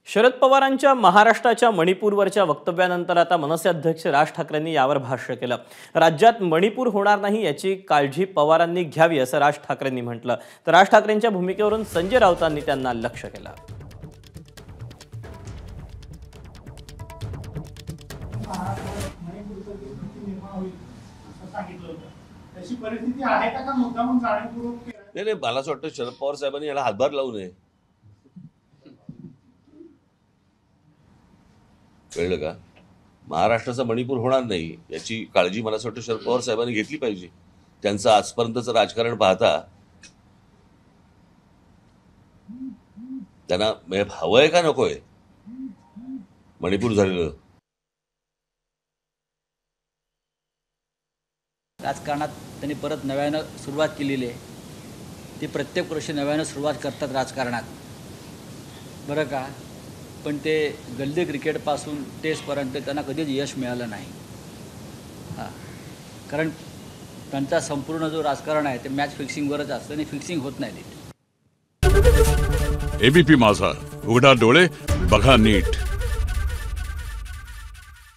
शरद पवारांच्या महाराष्ट्राच्या मणिपूरवरच्या वक्तव्यानंतर आता मनसे अध्यक्ष राज ठाकरेंनी यावर भाष्य केलं। राज्यात मणिपूर होणार नाही याची काळजी पवारांनी घ्यावी असं राज ठाकरेंनी म्हटलं। तर राज ठाकरेंच्या भूमिकेवरून संजय राऊतांनी त्यांना लक्ष्य केलं। नाही, मला असं वाटतं शरद पवार साहेबांनी याला हातभार लावू नये। कळलं का? महाराष्ट्राचा मणिपूर होणार नाही याची काळजी मला असं वाटतं शरद पवार साहेबांनी घेतली पाहिजे। त्यांचं आजपर्यंतचं राजकारण पाहता त्यांना हवंय का नकोय मणिपूर झालेलं? राजकारणात त्यांनी परत नव्यानं सुरुवात केलेली आहे। ती प्रत्येक वर्षी नव्यानं सुरुवात करतात राजकारणात, बरं का? पण ते गल्ली क्रिकेटपासून टेस्टपर्यंत त्यांना कधीच यश मिळालं नाही। कारण त्यांचा संपूर्ण जो राजकारण आहे ते मॅच फिक्सिंगवरच असतं आणि फिक्सिंग होत नाही। एबीपी माझा, उघडा डोळे बघा नीट।